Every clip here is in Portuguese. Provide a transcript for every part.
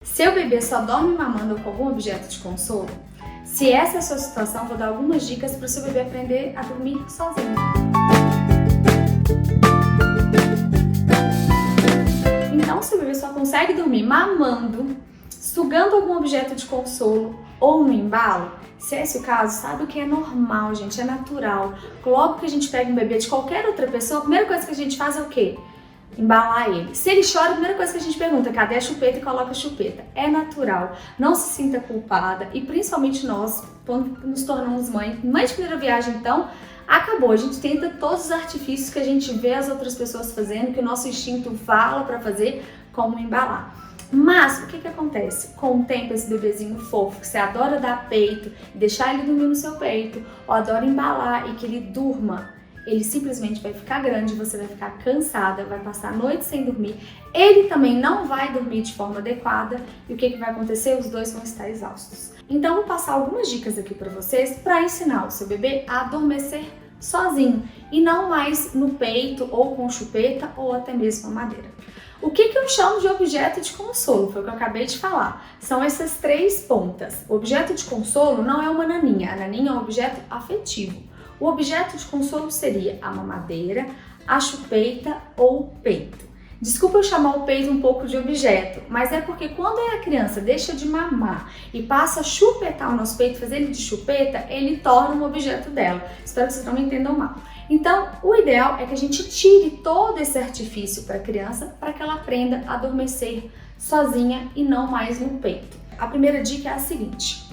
Seu bebê só dorme mamando com algum objeto de consolo? Se essa é a sua situação, vou dar algumas dicas para o seu bebê aprender a dormir sozinho. Então, seu bebê só consegue dormir mamando, sugando algum objeto de consolo ou no embalo? Se é esse o caso, sabe o que é normal, gente, é natural. Logo que a gente pega um bebê de qualquer outra pessoa, a primeira coisa que a gente faz é o quê? Embalar ele. Se ele chora, a primeira coisa que a gente pergunta, cadê a chupeta, e coloca a chupeta. É natural, não se sinta culpada, e principalmente nós, quando nos tornamos mães de primeira viagem, então, acabou. A gente tenta todos os artifícios que a gente vê as outras pessoas fazendo, que o nosso instinto fala para fazer, como embalar. Mas o que acontece? Com o tempo, esse bebezinho fofo, que você adora dar peito, deixar ele dormir no seu peito, ou adora embalar e que ele durma, ele simplesmente vai ficar grande, você vai ficar cansada, vai passar a noite sem dormir, ele também não vai dormir de forma adequada, e o que vai acontecer? Os dois vão estar exaustos. Então, vou passar algumas dicas aqui para vocês para ensinar o seu bebê a adormecer sozinho, e não mais no peito, ou com chupeta, ou até mesmo mamadeira. O que eu chamo de objeto de consolo? Foi o que eu acabei de falar. São essas três pontas. O objeto de consolo não é uma naninha. A naninha é um objeto afetivo. O objeto de consolo seria a mamadeira, a chupeta ou o peito. Desculpa eu chamar o peito um pouco de objeto, mas é porque quando a criança deixa de mamar e passa a chupetar o nosso peito, fazer ele de chupeta, ele torna um objeto dela. Espero que vocês não me entendam mal. Então, o ideal é que a gente tire todo esse artifício para a criança, para que ela aprenda a adormecer sozinha e não mais no peito. A primeira dica é a seguinte: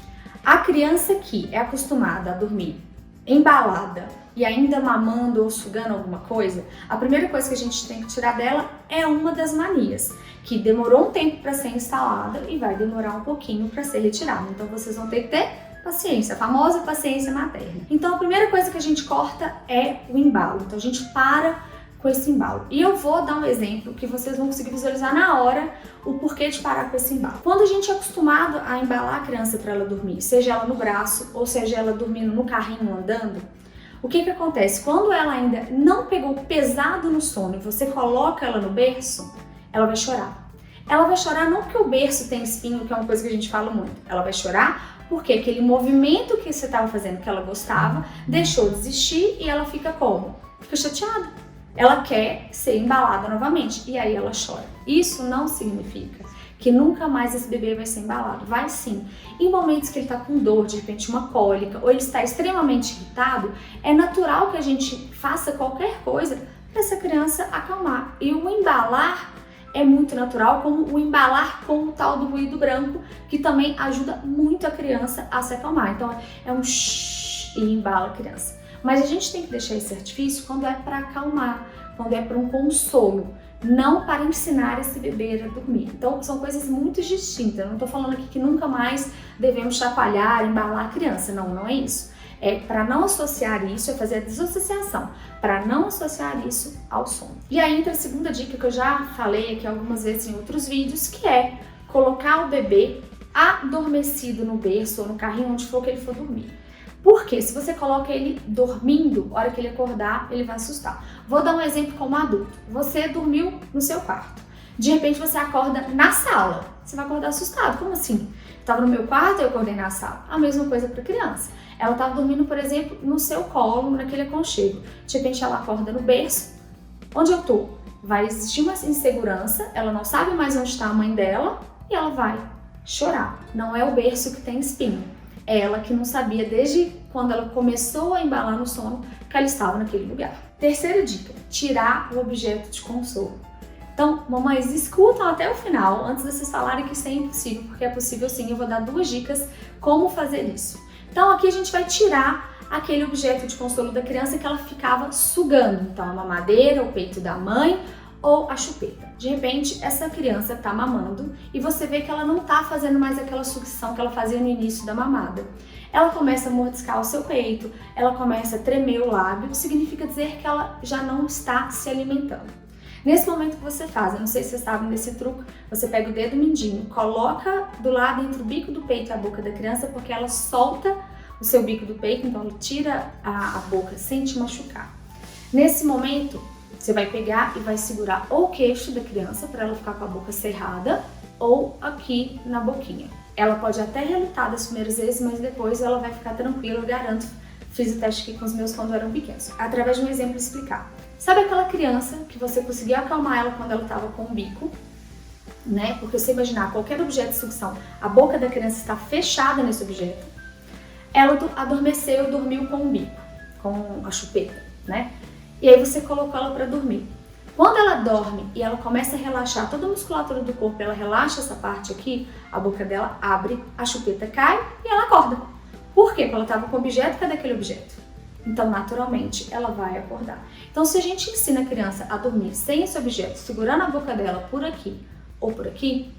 a criança que é acostumada a dormir embalada e ainda mamando ou sugando alguma coisa, a primeira coisa que a gente tem que tirar dela é uma das manias, que demorou um tempo para ser instalada e vai demorar um pouquinho para ser retirada. Então, vocês vão ter que ter paciência, a famosa paciência materna. Então, a primeira coisa que a gente corta é o embalo. Então, a gente para com esse embalo. E eu vou dar um exemplo que vocês vão conseguir visualizar na hora o porquê de parar com esse embalo. Quando a gente é acostumado a embalar a criança para ela dormir, seja ela no braço ou seja ela dormindo no carrinho andando, o que acontece? Quando ela ainda não pegou pesado no sono e você coloca ela no berço, ela vai chorar. Ela vai chorar não porque o berço tem espinho, que é uma coisa que a gente fala muito. Ela vai chorar porque aquele movimento que você estava fazendo, que ela gostava, deixou de existir e ela fica como? Fica chateada. Ela quer ser embalada novamente e aí ela chora. Isso não significa que nunca mais esse bebê vai ser embalado. Vai sim. Em momentos que ele está com dor, de repente uma cólica, ou ele está extremamente irritado, é natural que a gente faça qualquer coisa para essa criança acalmar. E o embalar é muito natural, como o embalar com o tal do ruído branco, que também ajuda muito a criança a se acalmar. Então é um shhh e embala a criança. Mas a gente tem que deixar esse artifício quando é para acalmar, quando é para um consolo, não para ensinar esse bebê a dormir. Então são coisas muito distintas. Eu não estou falando aqui que nunca mais devemos chacoalhar, embalar a criança. Não, não é isso. É para não associar isso, é fazer a desassociação, para não associar isso ao sono. E aí entra a segunda dica que eu já falei aqui algumas vezes em outros vídeos, que é colocar o bebê adormecido no berço ou no carrinho, onde for que ele for dormir. Porque se você coloca ele dormindo, a hora que ele acordar, ele vai assustar. Vou dar um exemplo como adulto. Você dormiu no seu quarto. De repente você acorda na sala. Você vai acordar assustado. Como assim? Estava no meu quarto e eu acordei na sala. A mesma coisa para criança. Ela estava dormindo, por exemplo, no seu colo, naquele aconchego. De repente ela acorda no berço. Onde eu tô? Vai existir uma insegurança, ela não sabe mais onde está a mãe dela e ela vai chorar. Não é o berço que tem espinho. É ela que não sabia desde quando ela começou a embalar no sono que ela estava naquele lugar. Terceira dica: tirar o objeto de consolo. Então, mamães, escutam até o final antes de vocês falarem que isso é impossível, porque é possível sim. Eu vou dar duas dicas como fazer isso. Então, aqui a gente vai tirar aquele objeto de consolo da criança que ela ficava sugando. Então, a mamadeira, o peito da mãe ou a chupeta. De repente, essa criança está mamando e você vê que ela não está fazendo mais aquela sucção que ela fazia no início da mamada. Ela começa a mordiscar o seu peito, ela começa a tremer o lábio, significa dizer que ela já não está se alimentando. Nesse momento que você faz, eu não sei se vocês sabem desse truque, você pega o dedo mindinho, coloca do lado entre o bico do peito e a boca da criança, porque ela solta o seu bico do peito, então ela tira a boca sem te machucar. Nesse momento, você vai pegar e vai segurar o queixo da criança para ela ficar com a boca cerrada ou aqui na boquinha. Ela pode até relutar das primeiras vezes, mas depois ela vai ficar tranquila, eu garanto. Fiz o teste aqui com os meus quando eram pequenos. Através de um exemplo explicar. Sabe aquela criança que você conseguiu acalmar ela quando ela estava com o bico? Né? Porque você imaginar qualquer objeto de sucção, a boca da criança está fechada nesse objeto. Ela adormeceu, dormiu com o bico, com a chupeta, né? E aí você colocou ela para dormir. Quando ela dorme e ela começa a relaxar toda a musculatura do corpo, ela relaxa essa parte aqui, a boca dela abre, a chupeta cai e ela acorda. Por quê? Porque ela estava com o objeto, cadê aquele objeto? Então, naturalmente, ela vai acordar. Então, se a gente ensina a criança a dormir sem esse objeto, segurando a boca dela por aqui ou por aqui,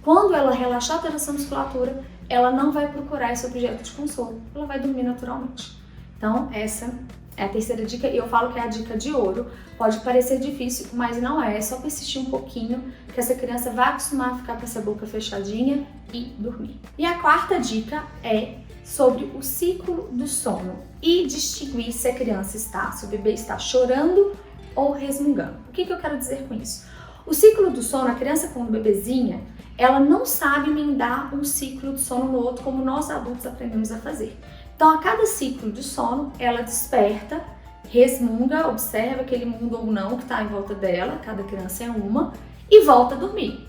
quando ela relaxar toda essa musculatura, ela não vai procurar esse objeto de consolo, ela vai dormir naturalmente. Então, essa é a terceira dica e eu falo que é a dica de ouro. Pode parecer difícil, mas não é só persistir um pouquinho que essa criança vai acostumar a ficar com essa boca fechadinha e dormir. E a quarta dica é sobre o ciclo do sono e distinguir se a criança se o bebê está chorando ou resmungando. O que eu quero dizer com isso? O ciclo do sono, a criança quando bebezinha, ela não sabe emendar um ciclo de sono no outro como nós adultos aprendemos a fazer. Então, a cada ciclo de sono, ela desperta, resmunga, observa aquele mundo ou não que está em volta dela, cada criança é uma, e volta a dormir.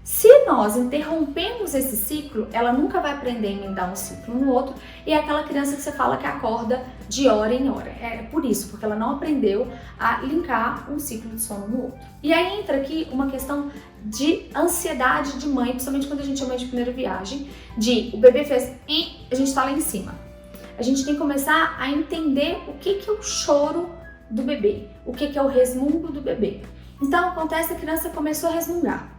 Se nós interrompemos esse ciclo, ela nunca vai aprender a emendar um ciclo no outro, e é aquela criança que você fala que acorda de hora em hora. É por isso, porque ela não aprendeu a linkar um ciclo de sono no outro. E aí entra aqui uma questão de ansiedade de mãe, principalmente quando a gente é mãe de primeira viagem, de o bebê fez e a gente tá lá em cima. A gente tem que começar a entender o que é o choro do bebê, o que é o resmungo do bebê. Então acontece, a criança começou a resmungar.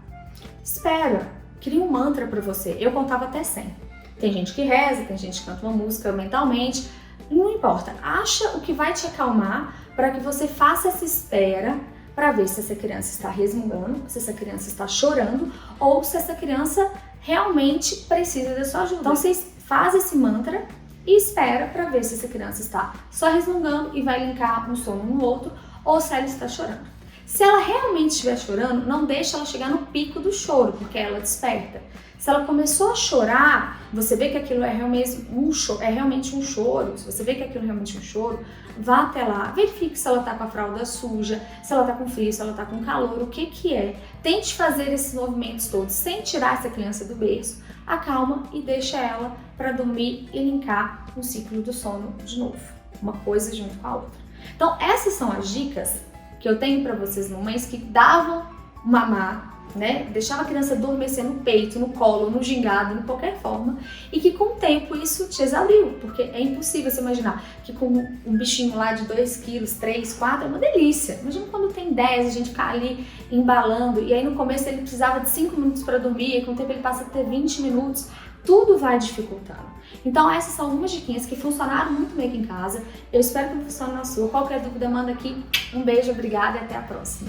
Espera, cria um mantra pra você. Eu contava até 100. Tem gente que reza, tem gente que canta uma música mentalmente. Não importa, acha o que vai te acalmar para que você faça essa espera para ver se essa criança está resmungando, se essa criança está chorando ou se essa criança realmente precisa da sua ajuda. Então você faz esse mantra e espera para ver se essa criança está só resmungando e vai linkar um sono no outro ou se ela está chorando. Se ela realmente estiver chorando, não deixa ela chegar no pico do choro, porque ela desperta. Se ela começou a chorar, você vê que aquilo é realmente um choro, se você vê que aquilo é realmente um choro, vá até lá, verifique se ela está com a fralda suja, se ela está com frio, se ela está com calor, o que é. Tente fazer esses movimentos todos sem tirar essa criança do berço, acalma e deixa ela para dormir e linkar o ciclo do sono de novo, uma coisa junto com a outra. Então essas são as dicas que eu tenho para vocês, mamães, que davam mamar, né? Deixava a criança adormecer no peito, no colo, no gingado, de qualquer forma, e que com o tempo isso te exauriu, porque é impossível você imaginar que com um bichinho lá de 2 quilos, 3, 4, é uma delícia. Imagina quando tem 10, a gente ficar ali embalando, e aí no começo ele precisava de 5 minutos para dormir, e com o tempo ele passa a ter 20 minutos, tudo vai dificultando. Então essas são algumas diquinhas que funcionaram muito bem aqui em casa. Eu espero que funcione na sua. Qualquer dúvida, manda aqui. Um beijo, obrigada e até a próxima.